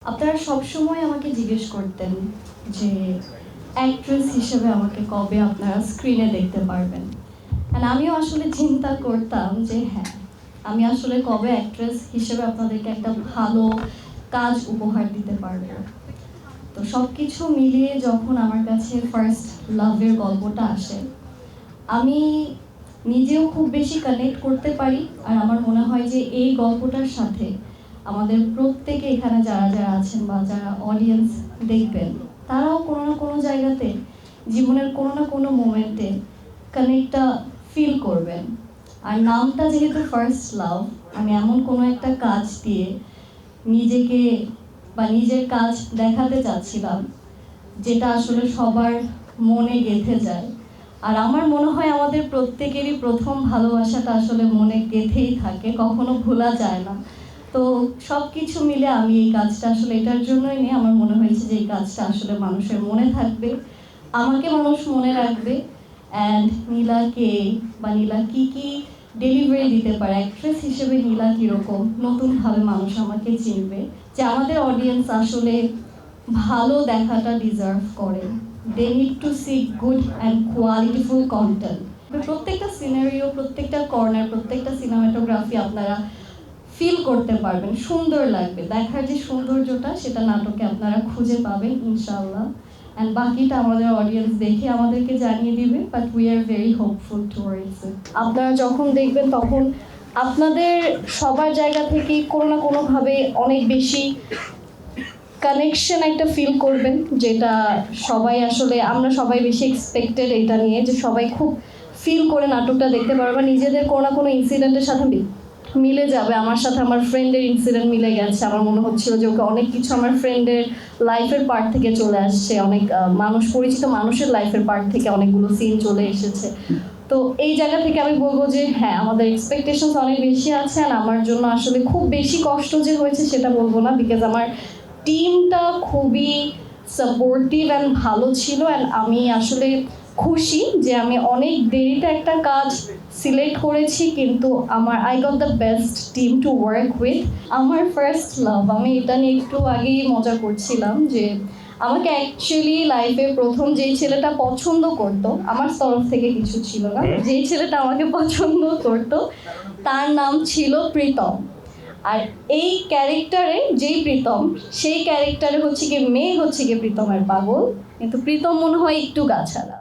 আপনারা সবসময় আমাকে জিজ্ঞেস করতেন যে অ্যাক্ট্রেস হিসেবে আমাকে কবে আপনারা স্ক্রিনে দেখতে পারবেন। অ্যান্ড আমিও আসলে চিন্তা করতাম যে হ্যাঁ, আমি আসলে কবে অ্যাক্ট্রেস হিসেবে আপনাদেরকে একটা ভালো কাজ উপহার দিতে পারবো। তো সব কিছু মিলিয়ে যখন আমার কাছে ফার্স্ট লাভের গল্পটা আসে, আমি নিজেও খুব বেশি কানেক্ট করতে পারি। আর আমার মনে হয় যে এই গল্পটার সাথে আমাদের প্রত্যেকে এখানে যারা যারা আছেন বা যারা অডিয়েন্স দেখবেন, তারাও কোনো না কোনো জায়গাতে জীবনের কোনো না কোনো মোমেন্টে কানেক্টটা ফিল করবেন। আর নামটা যেহেতু ফার্স্ট লাভ, আমি এমন কোনো একটা কাজ দিয়ে নিজেকে বা নিজের কাজ দেখাতে চাচ্ছিলাম যেটা আসলে সবার মনে গেঁথে যায়। আর আমার মনে হয় আমাদের প্রত্যেকেরই প্রথম ভালোবাসাটা আসলে মনে গেঁথেই থাকে, কখনো ভোলা যায় না। তো সব কিছু মিলে আমি এই কাজটা আসলে এটার জন্যই নিয়ে আমার মনে হয়েছে যে এই কাজটা আসলে মানুষের মনে থাকবে, আমাকে মানুষ মনে রাখবে। অ্যান্ড নীলাকে বা নীলা কী কী ডেলিভারি দিতে পারে, অ্যাক্ট্রেস হিসেবে নীলা কীরকম নতুনভাবে মানুষ আমাকে চিনবে, যে আমাদের অডিয়েন্স আসলে ভালো দেখাটা ডিজার্ভ করে। They need to see good and qualityful content. প্রত্যেকটা সিনারিও, প্রত্যেকটা কর্নার, প্রত্যেকটা সিনেমাটোগ্রাফি আপনারা ফিল করতে পারবেন, সুন্দর লাগবে। দেখার যে সৌন্দর্যটা সেটা নাটকে আপনারা খুঁজে পাবেন ইনশাআল্লাহ। অ্যান্ড বাকিটা আমাদের অডিয়েন্স দেখে আমাদেরকে জানিয়ে দিবে, but we are very hopeful towards ইট। আপনারা যখন দেখবেন তখন আপনাদের সবার জায়গা থেকেই কোনো না কোনোভাবে অনেক বেশি কানেকশন একটা ফিল করবেন, যেটা সবাই আসলে আমরা সবাই বেশি এক্সপেক্টেড এটা নিয়ে যে সবাই খুব ফিল করে নাটকটা দেখতে পারবে। নিজেদের কোনো না কোনো ইনসিডেন্টের সাথে মিলে যাবে। আমার সাথে আমার ফ্রেন্ডের ইনসিডেন্ট মিলে গেছে। আমার মনে হচ্ছিল যে ওকে অনেক কিছু আমার ফ্রেন্ডের লাইফের পার্ট থেকে চলে আসছে, অনেক মানুষ, পরিচিত মানুষের লাইফের পার্ট থেকে অনেকগুলো সিন চলে এসেছে। তো এই জায়গা থেকে আমি বলবো যে হ্যাঁ, আমাদের এক্সপেকটেশনস অনেক বেশি আছে। আর আমার জন্য আসলে খুব বেশি কষ্ট যে হয়েছে সেটা বলবো না, বিকজ আমার টিমটা খুবই সাপোর্টিভ অ্যান্ড ভালো ছিল। অ্যান্ড আমি আসলে খুশি যে আমি অনেক দেরিতে একটা কাজ সিলেক্ট করেছি, কিন্তু I got the best team to work with. আমার ফার্স্ট লাভ, আমি এটা নিয়ে একটু আগেই মজা করছিলাম যে আমাকে অ্যাকচুয়ালি লাইফে প্রথম যেই ছেলেটা পছন্দ করতো, আমার তরফ থেকে কিছু ছিল না, যেই ছেলেটা আমাকে পছন্দ করতো তার নাম ছিল প্রীতম। আর এই ক্যারেক্টারে যেই প্রীতম, সেই ক্যারেক্টারে হচ্ছে গিয়ে মেয়ে হচ্ছে গিয়ে প্রীতমের পাগল, কিন্তু প্রীতম মনে হয় একটু গাছালা।